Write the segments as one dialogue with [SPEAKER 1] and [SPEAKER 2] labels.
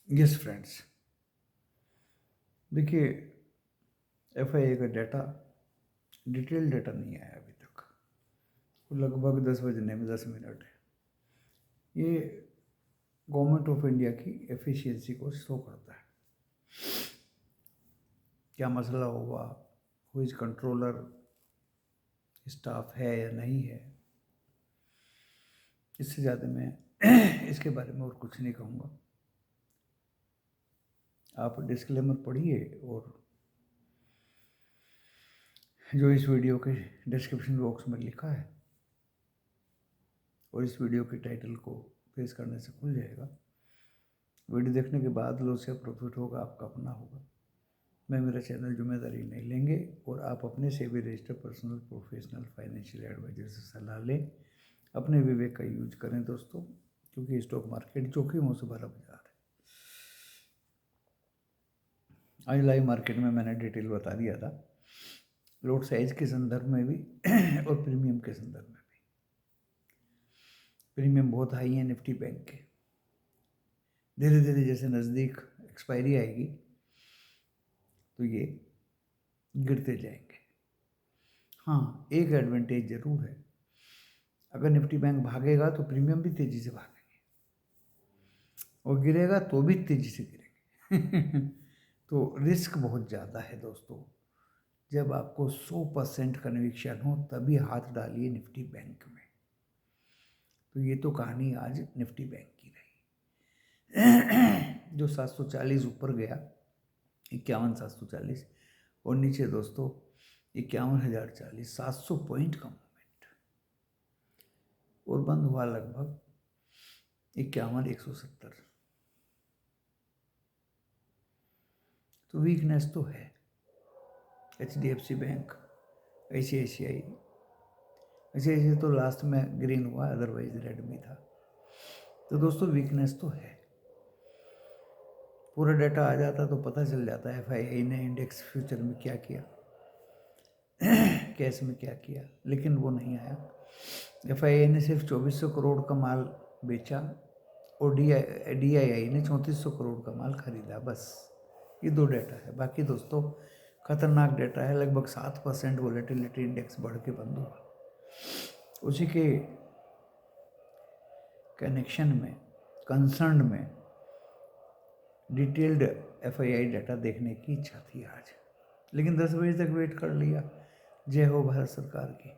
[SPEAKER 1] Yes friends, देखिए FIA का data, detail data नहीं आया अभी तक। वो लगभग 10 बजने में 10 मिनट है। ये गवर्नमेंट ऑफ इंडिया की एफिशिएंसी को शो करता है। क्या मसला हुआ, हु इज कंट्रोलर, स्टाफ है या नहीं है, इससे ज़्यादा मैं इसके बारे में और कुछ नहीं कहूँगा। आप डिस्क्लेमर पढ़िए और जो इस वीडियो के डिस्क्रिप्शन बॉक्स में लिखा है और इस वीडियो के टाइटल को फेस करने से खुल जाएगा। वीडियो देखने के बाद लो से प्रॉफिट होगा, आपका अपना होगा। मैं मेरा चैनल जिम्मेदारी नहीं लेंगे और आप अपने से भी registered personal professional financial adviser से सलाह लें। अपने विवेक का यूज करें दोस्तों, क्योंकि स्टॉक मार्केट जोखिमों से भरा बाजार है। आज लाइव मार्केट में मैंने डिटेल बता दिया था, लॉट साइज के संदर्भ में भी और प्रीमियम के संदर्भ में भी। प्रीमियम बहुत हाई है निफ्टी बैंक के। धीरे धीरे जैसे नज़दीक एक्सपायरी आएगी तो ये गिरते जाएंगे। हाँ, एक एडवांटेज जरूर है, अगर निफ्टी बैंक भागेगा तो प्रीमियम भी तेजी से भागेंगे और गिरेगा तो भी तेजी से गिरेंगे। तो रिस्क बहुत ज़्यादा है दोस्तों। जब आपको 100% कन्विक्शन हो तभी हाथ डालिए निफ्टी बैंक में। तो ये तो कहानी आज निफ्टी बैंक की रही। जो 740 ऊपर गया, 51,740, और नीचे दोस्तों 51,040, 700 पॉइंट का मूवमेंट, और बंद हुआ लगभग 51,170। तो वीकनेस तो है। HDFC बैंक, ICICI तो लास्ट में ग्रीन हुआ, अदरवाइज रेड में था। तो दोस्तों वीकनेस तो है। पूरा डाटा आ जाता तो पता चल जाता है FII ने इंडेक्स फ्यूचर में क्या किया, कैश में क्या किया, लेकिन वो नहीं आया। FII ने सिर्फ 2400 करोड़ का माल बेचा और DII ने 3400 करोड़ का माल खरीदा। बस ये दो डाटा है। बाकी दोस्तों खतरनाक डाटा है। लगभग 7% वोलेटिलिटी इंडेक्स बढ़ के बंद हुआ। उसी के कनेक्शन में, कंसर्न में डिटेल्ड FII डाटा देखने की इच्छा थी आज, लेकिन 10 बजे तक वेट कर लिया। जय हो भारत सरकार की।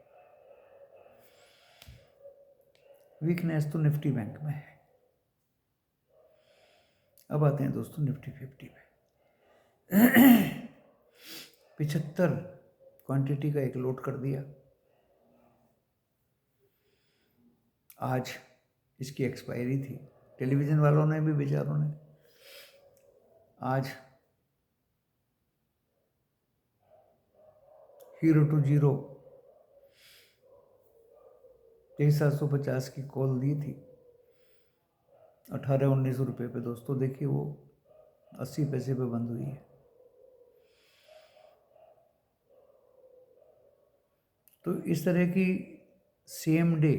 [SPEAKER 1] वीकनेस तो निफ्टी बैंक में है। अब आते हैं दोस्तों निफ्टी 50 में। 75 क्वांटिटी का एक लोड कर दिया। आज इसकी एक्सपायरी थी। टेलीविज़न वालों ने भी, बेचारों ने, आज हीरो टू जीरो 23,750 की कॉल दी थी। 18-19 रुपये पे दोस्तों देखिए वो 80 पैसे पे बंद हुई है। तो इस तरह की सेम डे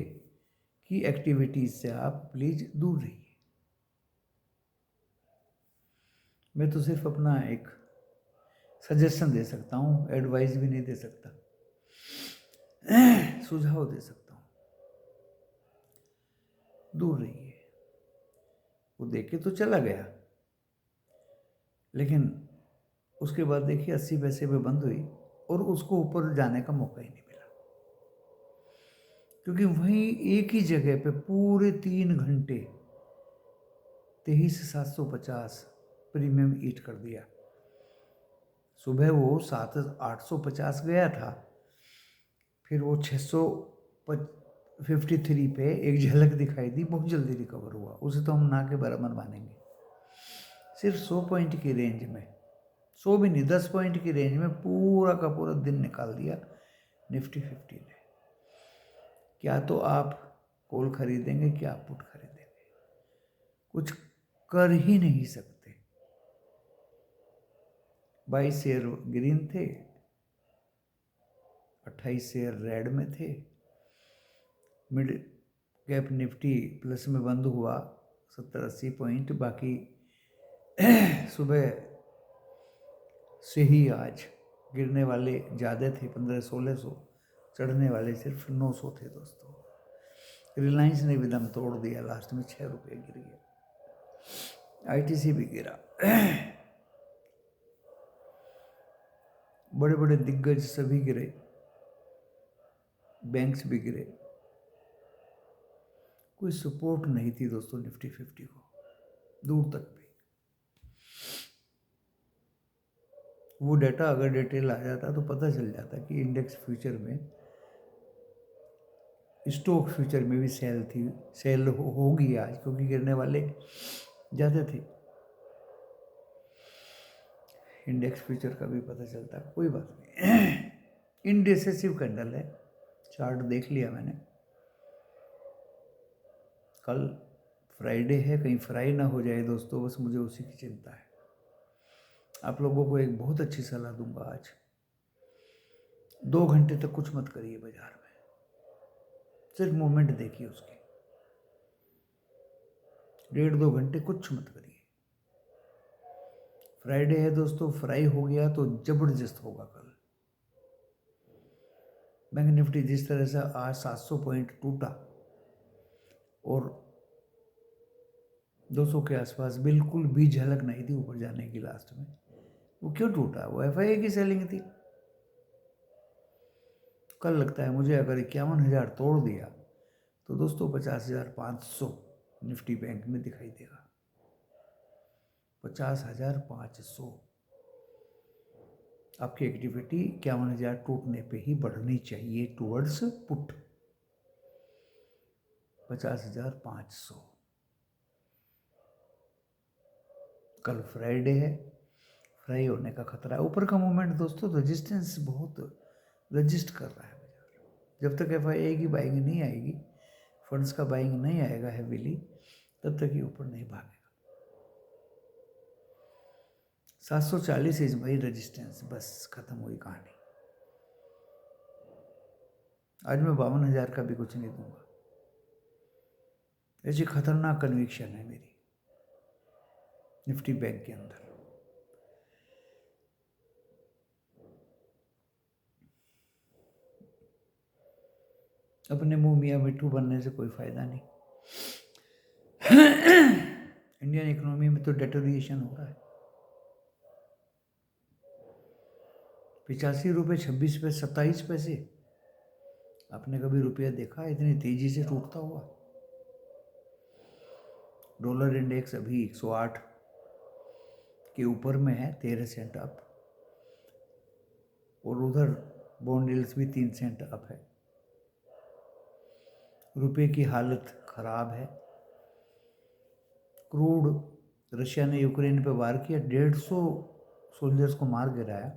[SPEAKER 1] की एक्टिविटीज से आप प्लीज दूर रहिए। मैं तो सिर्फ अपना एक सजेशन दे सकता हूँ, एडवाइस भी नहीं दे सकता, सुझाव दे सकता हूँ। दूर रहिए। वो देखे तो चला गया, लेकिन उसके बाद देखिए 80 पैसे पे बंद हुई और उसको ऊपर जाने का मौका ही नहीं मिला, क्योंकि वहीं एक ही जगह पे पूरे 3 घंटे 23,750 प्रीमियम ईट कर दिया। सुबह वो 7,850 गया था, फिर वो 653 पे एक झलक दिखाई दी, बहुत जल्दी रिकवर हुआ। उसे तो हम ना के बराबर मानेंगे। सिर्फ 100 पॉइंट की रेंज में, 100 भी नहीं, 10 पॉइंट की रेंज में पूरा का पूरा दिन निकाल दिया निफ्टी 50 ने। क्या तो आप कॉल खरीदेंगे, क्या आप पुट खरीदेंगे, कुछ कर ही नहीं सकते। 22 शेयर ग्रीन थे, 28 शेयर रेड में थे। मिड कैप निफ्टी प्लस में बंद हुआ 70-80 पॉइंट, बाकी सुबह से ही आज गिरने वाले ज़्यादा थे, 1500-1600, चढ़ने वाले सिर्फ 900 थे दोस्तों। रिलायंस ने भी दम तोड़ दिया, लास्ट में 6 रुपये गिर गया। आईटीसी भी गिरा। बड़े बड़े दिग्गज सभी गिरे, बैंक्स भी गिरे। कोई सपोर्ट नहीं थी दोस्तों निफ्टी 50 को, दूर तक भी। वो डाटा अगर डिटेल आ जाता तो पता चल जाता कि इंडेक्स फ्यूचर में, स्टॉक फ्यूचर में भी सेल थी, सेल होगी आज, क्योंकि गिरने वाले ज़्यादा थे। इंडेक्स फ्यूचर का भी पता चलता, कोई बात नहीं। इनडिसेसिव कैंडल है, चार्ट देख लिया मैंने। कल फ्राइडे है, कहीं फ्राई ना हो जाए दोस्तों, बस मुझे उसी की चिंता है। आप लोगों को एक बहुत अच्छी सलाह दूंगा आज, 2 घंटे तक कुछ मत करिए बाजार में, सिर्फ मूवमेंट देखिए उसकी। 1.5-2 घंटे कुछ मत करिए। फ्राइडे है दोस्तों, फ्राई हो गया तो जबरदस्त होगा कल। बैंक निफ्टी जिस तरह से आज 700 पॉइंट टूटा और 200 के आसपास, बिल्कुल भी झलक नहीं थी ऊपर जाने की लास्ट में। वो क्यों टूटा? वो एफआईए की सेलिंग थी। कल लगता है मुझे अगर 51,000 तोड़ दिया तो दोस्तों 50,500 निफ्टी बैंक में दिखाई देगा। 50,500। आपकी एक्टिविटी 51,000 टूटने पे ही बढ़नी चाहिए टूवर्ड्स पुट। 50,500। कल फ्राइडे है, फ्राई होने का खतरा है। ऊपर का मूवमेंट दोस्तों, रेजिस्टेंस बहुत रजिस्ट कर रहा है बाजार। जब तक एफआईआई की बाइंग नहीं आएगी, फंड्स का बाइंग नहीं आएगा हैवीली, तब तक ये ऊपर नहीं भागेगा। 740 इज माई रजिस्टेंस, बस खत्म हुई कहानी। आज मैं 52,000 का भी कुछ नहीं दूंगा। ऐसी खतरनाक कन्विक्शन है मेरी निफ्टी बैंक के अंदर। अपने मुंह मियाँ मिट्ठू बनने से कोई फायदा नहीं। इंडियन इकोनॉमी में तो डेटोरिएशन हो रहा है। 85 रुपये 26 पैसे 27 पैसे। आपने कभी रुपया देखा इतनी तेजी से टूटता हुआ? डॉलर इंडेक्स अभी 108 के ऊपर में है, 13 सेंट अप। और उधर बॉन्ड यील्ड्स भी 3 सेंट अप है। रुपये की हालत खराब है। क्रूड, रशिया ने यूक्रेन पे वार किया, 150 सोल्जर्स को मार गिराया।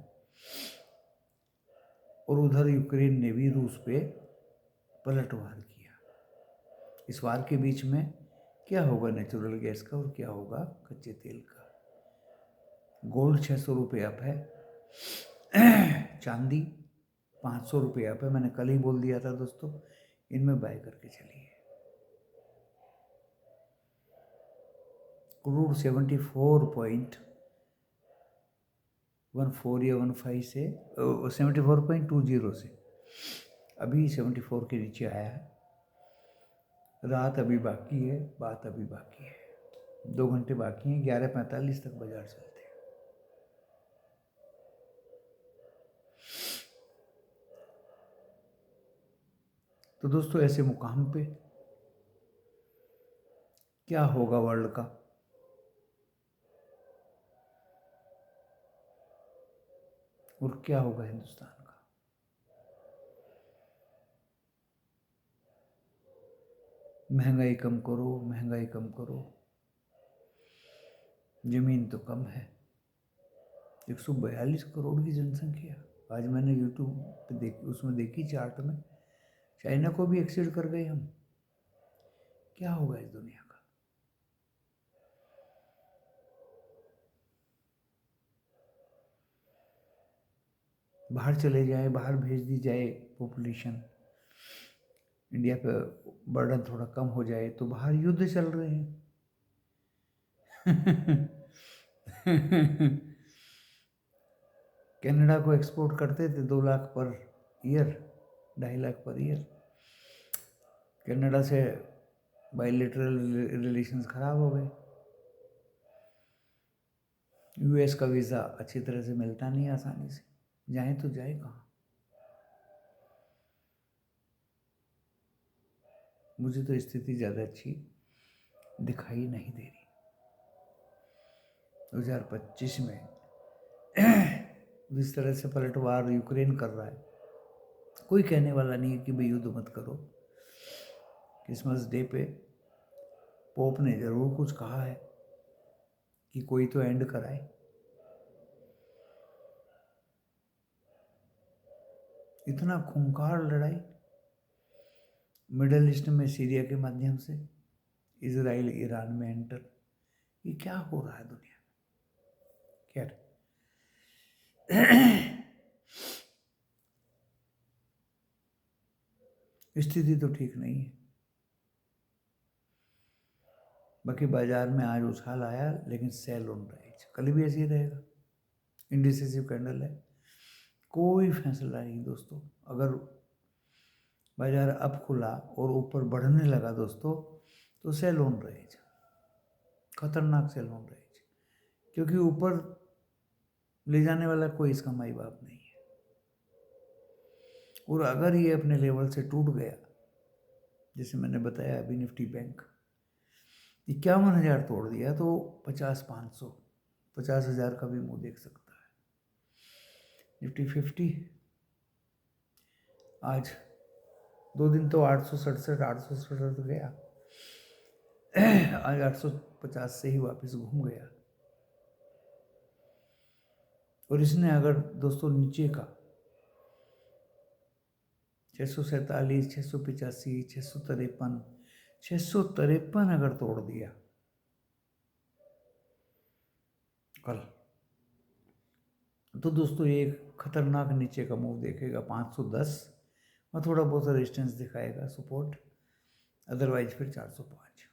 [SPEAKER 1] और उधर यूक्रेन ने भी रूस पे पलटवार किया। इस वार के बीच में क्या होगा नेचुरल गैस का और क्या होगा कच्चे तेल का। गोल्ड 600 रुपये अप है। चांदी 500 रुपये अप है। मैंने कल ही बोल दिया था दोस्तों, इनमें बाय करके चलिए। क्रूड 74.14 या 15 से 74.20 से अभी 74 के नीचे आया है। रात अभी बाकी है, बात अभी बाकी है। 2 घंटे बाकी हैं, 11:45 तक बाजार चलते हैं। तो दोस्तों ऐसे मुकाम पे क्या होगा वर्ल्ड का? और क्या होगा हिंदुस्तान का? महंगाई कम करो, महंगाई कम करो। जमीन तो कम है। 142 करोड़ की जनसंख्या। आज मैंने यूट्यूब पे उसमें देखी चार्ट में, चाइना को भी एक्सीड कर गए हम। क्या होगा इस दुनिया का? बाहर चले जाए, बाहर भेज दी जाए पॉपुलेशन, इंडिया पे बर्डन थोड़ा कम हो जाए, तो बाहर युद्ध चल रहे हैं। कनाडा को एक्सपोर्ट करते थे 2 lakh per year, 2.5 lakh per year. Canada से बायलैटरल रिलेशंस खराब हो गए। यूएस का वीज़ा अच्छी तरह से मिलता नहीं आसानी से, जाए तो जाए कहाँ। मुझे तो स्थिति ज़्यादा अच्छी दिखाई नहीं दे रही। 2025 में जिस तरह से पलटवार यूक्रेन कर रहा है, कोई कहने वाला नहीं है कि भाई युद्ध मत करो। क्रिसमस डे पे पोप ने ज़रूर कुछ कहा है कि कोई तो एंड कराए। इतना खूंखार लड़ाई मिडल ईस्ट में सीरिया के माध्यम से, इजराइल ईरान में एंटर, ये क्या हो रहा है दुनिया में। खैर स्थिति तो ठीक नहीं है। बाकी बाजार में आज उछाल आया, लेकिन सेल ऑन राइज कल भी ऐसे ही रहेगा। इंडिसिसिव कैंडल है, कोई फैसला नहीं दोस्तों। अगर बाजार अब खुला और ऊपर बढ़ने लगा दोस्तों, तो सेल ऑन राइज, खतरनाक सेल ऑन राइज, क्योंकि ऊपर ले जाने वाला कोई इसका माई बाप नहीं है। और अगर ये अपने लेवल से टूट गया, जैसे मैंने बताया अभी निफ्टी बैंक 51,000 तोड़ दिया, तो 50,500 50,000 का भी मुंह देख सकता है। निफ्टी 50 आज 2 दिन तो 867 गया, आज 850 से ही वापस घूम गया। और इसने अगर दोस्तों नीचे का 647, 685, 653 अगर तोड़ दिया कल, तो दोस्तों ये खतरनाक नीचे का मूव देखेगा। 510 और थोड़ा बहुत रेजिस्टेंस दिखाएगा, सपोर्ट, अदरवाइज फिर 405,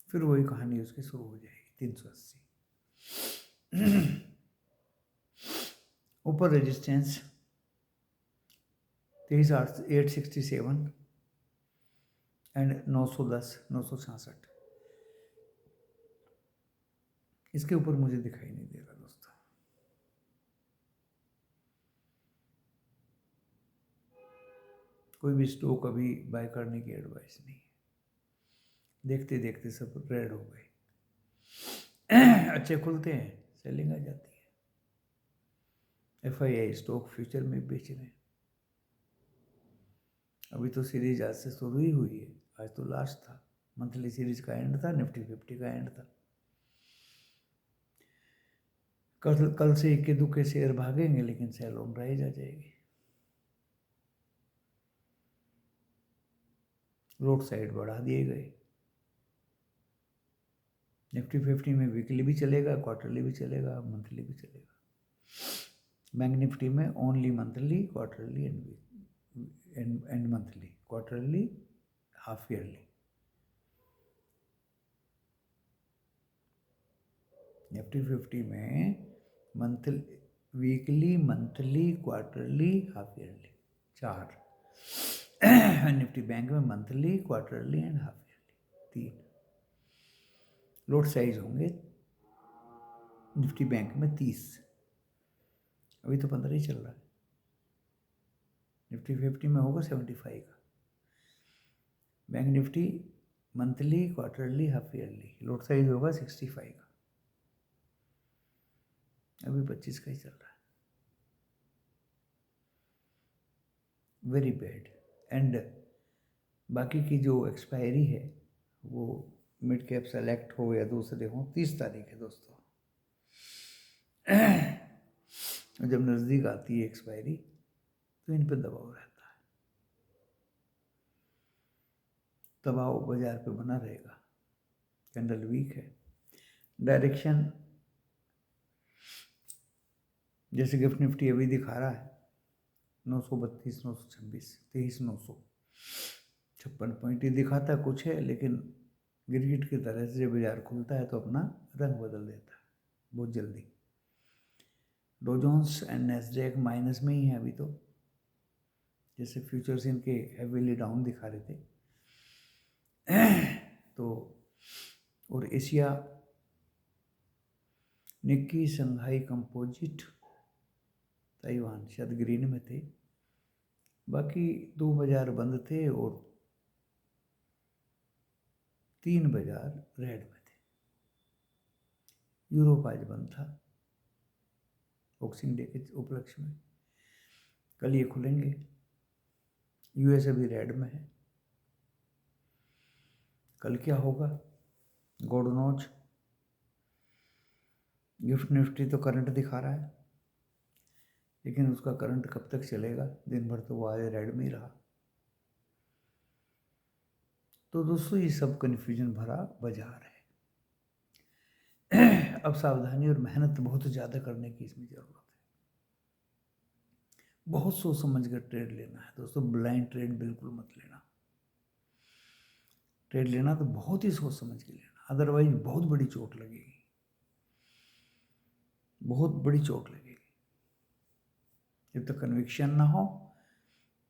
[SPEAKER 1] फिर वही कहानी उसकी शुरू हो जाएगी। 380 ऊपर रेजिस्टेंस 23,867 एंड 910, 966, इसके ऊपर मुझे दिखाई नहीं दे रहा दोस्तों। कोई भी स्टॉक अभी बाय करने की एडवाइस नहीं है। देखते देखते सब रेड हो गए। अच्छे खुलते हैं, सेलिंग आ जाती है। FII स्टॉक फ्यूचर में बेच रहे हैं। अभी तो सीरीज आज से शुरू ही हुई है, आज तो लास्ट था, मंथली सीरीज का एंड था, निफ्टी 50 का एंड था। कल से इक्के दुक्के शेयर भागेंगे, लेकिन सेल ऑन राइज आ जाएगी। रोड साइड बढ़ा दिए गए। निफ्टी 50 में वीकली भी चलेगा, क्वार्टरली भी चलेगा, मंथली भी चलेगा। बैंक निफ्टी में only monthly, quarterly and monthly, quarterly, half yearly. Nifty 50 में monthly, weekly, monthly, quarterly, half yearly, 4। Nifty bank में monthly, quarterly and half yearly, 3। Lot size होंगे निफ्टी बैंक में 30, अभी तो 15 ही चल रहा है। निफ्टी 50 में होगा 75 का। Bank Nifty monthly, quarterly, half yearly, lot size होगा 65 का, अभी 25 का ही चल रहा है। Very bad. एंड बाकी की जो एक्सपायरी है वो मिड कैप सेलेक्ट हो या दूसरे हो, 30 तारीख है दोस्तों। जब नज़दीक आती है एक्सपायरी, तो इन पे दबाव रहता है। दबाव बाजार पे बना रहेगा। कैंडल वीक है। डायरेक्शन जैसे गिफ्ट निफ्टी अभी दिखा रहा है 932, 926, 23,956 पॉइंट ही दिखाता कुछ है, लेकिन गिरगिट की तरह से जब बाजार खुलता है तो अपना रंग बदल देता है बहुत जल्दी। डॉ जोन्स एंड नैस्डैक माइनस में ही है अभी तो, जैसे फ्यूचर्स इनके हेवीली डाउन दिखा रहे थे। तो और Asia Nikki, Shanghai composite, Taiwan शायद ग्रीन में थे, बाकी 2 बाजार बंद थे और 3 बाजार रेड में थे। यूरोप आज बंद था बॉक्सिंग डे के उपलक्ष्य में, कल ये खुलेंगे। यूएस अभी रेड में है, कल क्या होगा गॉड नोज। गिफ्ट निफ्टी तो करंट दिखा रहा है, लेकिन उसका करंट कब तक चलेगा, दिन भर तो वो आज रेड में ही रहा। तो दोस्तों ये सब कन्फ्यूजन भरा बाजार है। अब सावधानी और मेहनत बहुत ज़्यादा करने की इसमें ज़रूरत है। बहुत सोच समझ कर ट्रेड लेना है दोस्तों, ब्लाइंड ट्रेड बिल्कुल मत लेना। ट्रेड लेना तो बहुत ही सोच समझ के लेना, अदरवाइज बहुत बड़ी चोट लगेगी, बहुत बड़ी चोट लगेगी। जब तक कन्विक्शन ना हो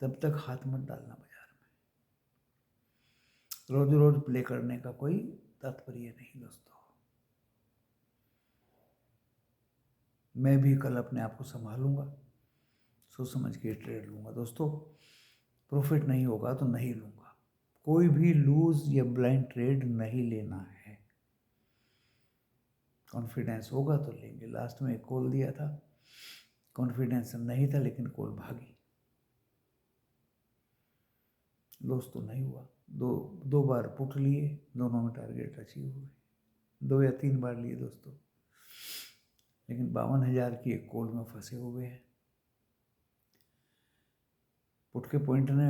[SPEAKER 1] तब तक हाथ मत डालना बाजार में। रोज रोज प्ले करने का कोई तात्पर्य नहीं दोस्तों। मैं भी कल अपने आप को संभालूंगा, सोच समझ के ट्रेड लूंगा दोस्तों। प्रॉफिट नहीं होगा तो नहीं लूंगा, कोई भी लूज या ब्लाइंड ट्रेड नहीं लेना है। कॉन्फिडेंस होगा तो लेंगे। लास्ट में एक कॉल दिया था, कॉन्फिडेंस नहीं था लेकिन कॉल भागी, लॉस तो नहीं हुआ। दो बार पुट लिए, दोनों में टारगेट अचीव हुए। 2 या 3 बार लिए दोस्तों, लेकिन 52,000 की एक कॉल में फंसे हुए हैं। पुट के पॉइंट ने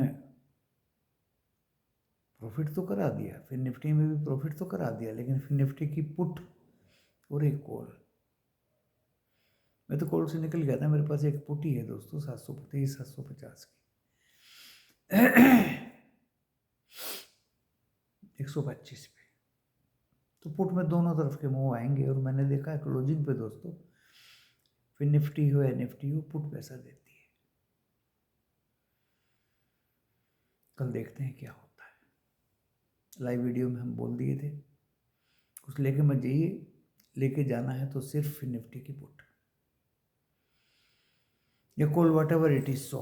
[SPEAKER 1] प्रॉफिट तो करा दिया, फिर निफ्टी में भी प्रॉफिट तो करा दिया, लेकिन फिर निफ्टी की पुट और एक कॉल, मैं तो कॉल से निकल गया था। मेरे पास एक पुट ही है दोस्तों 750 की 125 पे। तो पुट में दोनों तरफ के मूव आएंगे, और मैंने देखा है क्लोजिंग पे दोस्तों, फिर निफ्टी हो या निफ्टी हो, पुट पैसा देती है। कल देखते हैं क्या होता है। लाइव वीडियो में हम बोल दिए थे कुछ लेके मत जाइए, लेके जाना है तो सिर्फ निफ्टी की पुट या call, whatever it is. So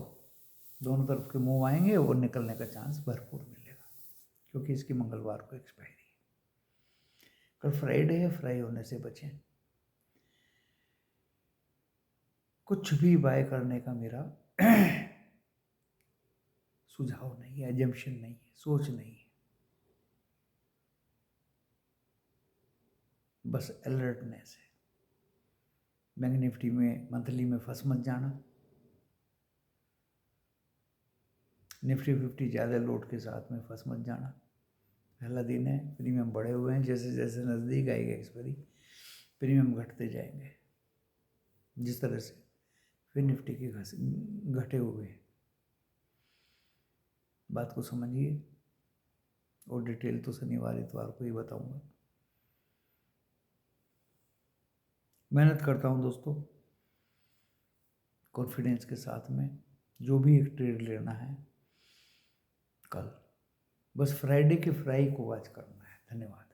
[SPEAKER 1] दोनों तरफ के मूव आएंगे और निकलने का चांस भरपूर मिलेगा, क्योंकि इसकी मंगलवार को एक्सपायरी है। कल फ्राइडे है, फ्राई होने से बचें। कुछ भी बाय करने का मेरा सुझाव नहीं है, एजम्पशन नहीं है, सोच नहीं है, बस अलर्टनेस है। बैंक निफ्टी में मंथली में फंस मत जाना। निफ्टी 50 ज़्यादा लोड के साथ में फंस मत जाना। पहला दिन है, प्रीमियम बढ़े हुए हैं, जैसे जैसे नज़दीक आएगा एक्सपायरी प्रीमियम घटते जाएंगे। जिस तरह से फिर निफ्टी के घटे हुए हैं, बात को समझिए। और डिटेल तो शनिवार इतवार को ही बताऊंगा। मेहनत करता हूँ दोस्तों, कॉन्फिडेंस के साथ में। जो भी एक ट्रेड लेना है कल, बस फ्राइडे के फ्राई को वॉच करना है। धन्यवाद।